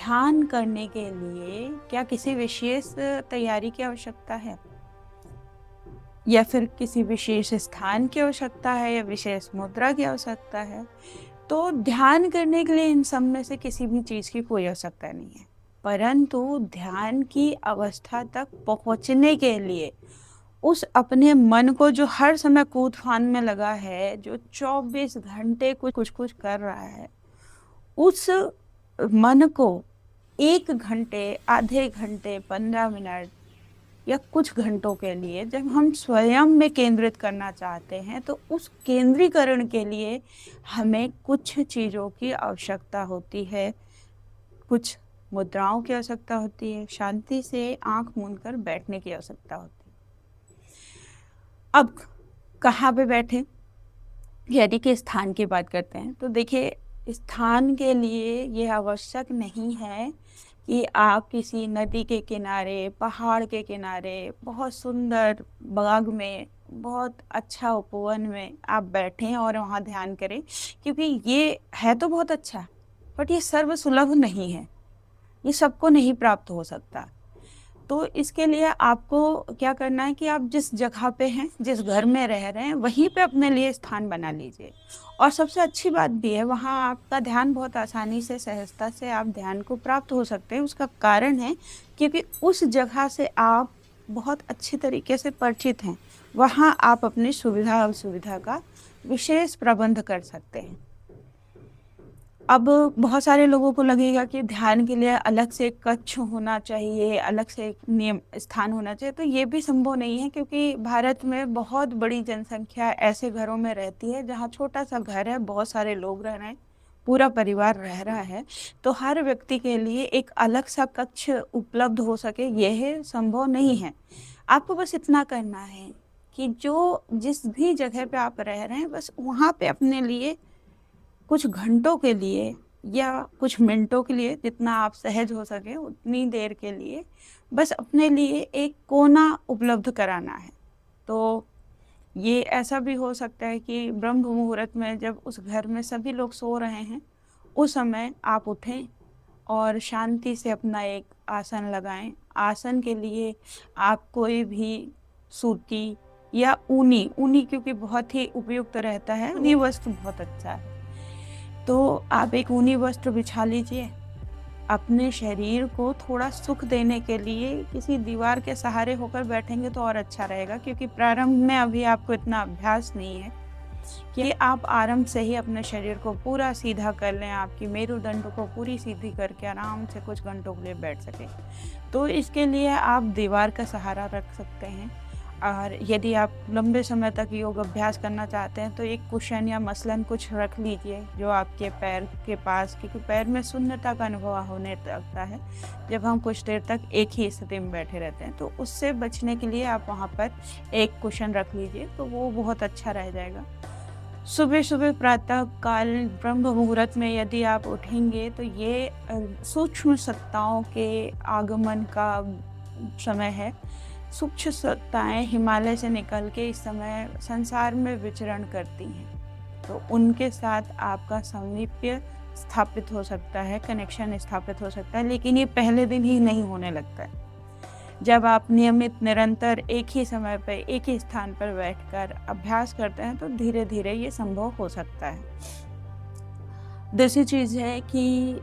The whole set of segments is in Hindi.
ध्यान करने के लिए क्या किसी विशेष तैयारी की आवश्यकता है? या फिर किसी विशेष स्थान की आवश्यकता है या विशेष मुद्रा की आवश्यकता है? तो ध्यान करने के लिए इन सब में से किसी भी चीज़ की कोई आवश्यकता नहीं है। परंतु ध्यान की अवस्था तक पहुँचने के लिए उस अपने मन को जो हर समय कूद-फान में लगा है, जो 24 घंटे कुछ-कुछ कर रहा है, उस मन को 1 घंटे, आधे घंटे, 15 मिनट या कुछ घंटों के लिए जब हम स्वयं में केंद्रित करना चाहते हैं, तो उस केंद्रीकरण के लिए हमें कुछ चीज़ों की आवश्यकता होती है, कुछ मुद्राओं की आवश्यकता होती है, शांति से आँख मूंद कर बैठने की आवश्यकता होती है। अब कहाँ पे बैठें? यदि कि स्थान की बात करते हैं, तो देखिए स्थान के लिए ये आवश्यक नहीं है कि आप किसी नदी के किनारे, पहाड़ के किनारे, बहुत सुंदर बाग में, बहुत अच्छा उपवन में आप बैठें और वहाँ ध्यान करें, क्योंकि ये है तो बहुत अच्छा, बट ये सर्वसुलभ नहीं है, ये सबको नहीं प्राप्त हो सकता। तो इसके लिए आपको क्या करना है कि आप जिस जगह पे हैं, जिस घर में रह रहे हैं, वहीं पे अपने लिए स्थान बना लीजिए। और सबसे अच्छी बात भी है, वहाँ आपका ध्यान बहुत आसानी से, सहजता से आप ध्यान को प्राप्त हो सकते हैं। उसका कारण है क्योंकि उस जगह से आप बहुत अच्छी तरीके से परिचित हैं। वहाँ आप अपनी सुविधा-असुविधा का विशेष प्रबंध कर सकते हैं। अब बहुत सारे लोगों को लगेगा कि ध्यान के लिए अलग से एक कक्ष होना चाहिए, अलग से एक नियम स्थान होना चाहिए, तो ये भी संभव नहीं है क्योंकि भारत में बहुत बड़ी जनसंख्या ऐसे घरों में रहती है जहाँ छोटा-सा घर है, बहुत सारे लोग रह रहे हैं, पूरा परिवार रह रहा है, तो हर व्यक्ति के लिए एक अलग-सा कक्ष उपलब्ध हो सके, यह संभव नहीं है। आपको बस इतना करना है कि जो जिस भी जगह पे आप रह रहे हैं, बस वहाँ पे अपने लिए कुछ घंटों के लिए या कुछ मिनटों के लिए, जितना आप सहज हो सके उतनी देर के लिए बस अपने लिए एक कोना उपलब्ध कराना है। तो ये ऐसा भी हो सकता है कि ब्रह्म मुहूर्त में जब उस घर में सभी लोग सो रहे हैं, उस समय आप उठें और शांति से अपना एक आसन लगाएँ। आसन के लिए आप कोई भी सूती या ऊनी क्योंकि बहुत ही उपयुक्त रहता है, ऊनी वस्त्र बहुत अच्छा है। तो आप एक ऊनी वस्त्र बिछा लीजिए। अपने शरीर को थोड़ा सुख देने के लिए किसी दीवार के सहारे होकर बैठेंगे तो और अच्छा रहेगा, क्योंकि प्रारंभ में अभी आपको इतना अभ्यास नहीं है कि आप आराम से ही अपने शरीर को पूरा सीधा कर लें, आपकी मेरुदंड को पूरी सीधी करके आराम से कुछ घंटों के लिए बैठ सकें। तो इसके लिए आप दीवार का सहारा रख सकते हैं। और यदि आप लंबे समय तक योग अभ्यास करना चाहते हैं तो एक कुशन या मसलन कुछ रख लीजिए जो आपके पैर के पास, क्योंकि पैर में शून्यता का अनुभव होने लगता है जब हम कुछ देर तक एक ही स्थिति में बैठे रहते हैं, तो उससे बचने के लिए आप वहाँ पर एक कुशन रख लीजिए, तो वो बहुत अच्छा रह जाएगा। सुबह-सुबह प्रातः काल ब्रह्म मुहूर्त में यदि आप उठेंगे तो ये सूक्ष्म सत्ताओं के आगमन का समय है। सूक्ष्म सत्ताएँ हिमालय से निकल के इस समय संसार में विचरण करती हैं, तो उनके साथ आपका सामीप्य स्थापित हो सकता है, कनेक्शन स्थापित हो सकता है, लेकिन ये पहले दिन ही नहीं होने लगता है। जब आप नियमित निरंतर एक ही समय पे, एक ही स्थान पर बैठकर अभ्यास करते हैं, तो धीरे-धीरे ये संभव हो सकता है। दूसरी चीज़ है कि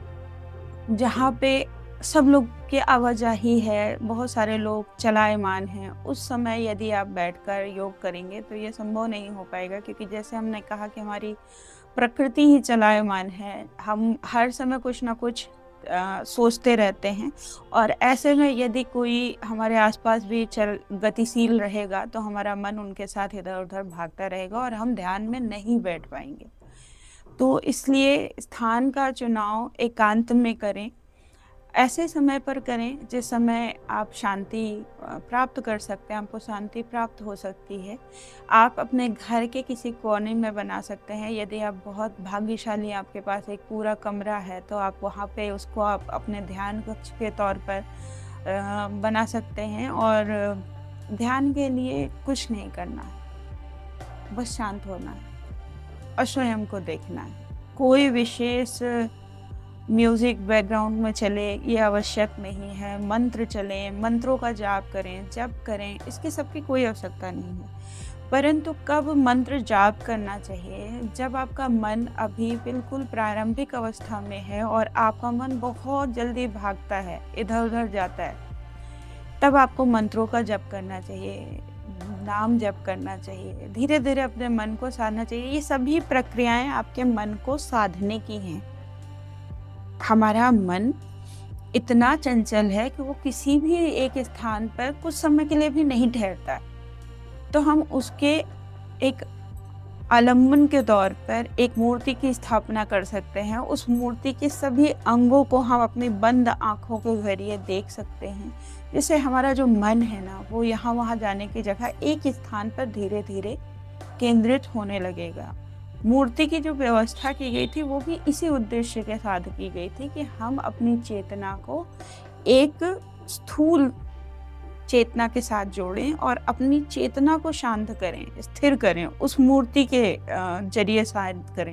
जहाँ पे सब लोग की आवाजाही है, बहुत सारे लोग चलायमान हैं, उस समय यदि आप बैठकर योग करेंगे तो ये संभव नहीं हो पाएगा, क्योंकि जैसे हमने कहा कि हमारी प्रकृति ही चलायमान है। हम हर समय कुछ न कुछ सोचते रहते हैं, और ऐसे में यदि कोई हमारे आस-पास भी गतिशील रहेगा तो हमारा मन उनके साथ इधर-उधर भागता रहेगा और हम ध्यान में नहीं बैठ पाएँगे। तो इसलिए स्थान का चुनाव एकांत में करें, ऐसे समय पर करें जिस समय आप शांति प्राप्त कर सकते हैं, आपको शांति प्राप्त हो सकती है। आप अपने घर के किसी कोने में बना सकते हैं, यदि आप बहुत भाग्यशाली, आपके पास एक पूरा कमरा है, तो आप वहाँ पे उसको आप अपने ध्यान कक्ष के तौर पर बना सकते हैं। और ध्यान के लिए कुछ नहीं करना है, बस शांत होना है और स्वयं को देखना है। कोई विशेष म्यूज़िक बैकग्राउंड में चले ये आवश्यक नहीं है, मंत्र चलें, मंत्रों का जाप करें, जप करें, इसकी सबकी कोई आवश्यकता नहीं है। परंतु कब मंत्र जाप करना चाहिए? जब आपका मन अभी बिल्कुल प्रारंभिक अवस्था में है और आपका मन बहुत जल्दी भागता है, इधर-उधर जाता है, तब आपको मंत्रों का जप करना चाहिए, नाम जप करना चाहिए, धीरे-धीरे अपने मन को साधना चाहिए। ये सभी प्रक्रियाएँ आपके मन को साधने की हैं। हमारा मन इतना चंचल है कि वो किसी भी एक स्थान पर कुछ समय के लिए भी नहीं ठहरता है। तो हम उसके एक आलम्बन के तौर पर एक मूर्ति की स्थापना कर सकते हैं। उस मूर्ति के सभी अंगों को हम अपनी बंद आँखों के ज़रिए देख सकते हैं। जिससे हमारा जो मन है ना, वो यहाँ-वहाँ जाने की जगह एक स्थान पर धीरे-धीरे केंद्रित होने लगेगा। मूर्ति की जो व्यवस्था की गई थी, वो भी इसी उद्देश्य के साथ की गई थी कि हम अपनी चेतना को एक स्थूल चेतना के साथ जोड़ें और अपनी चेतना को शांत करें, स्थिर करें, उस मूर्ति के ज़रिए शांत करें।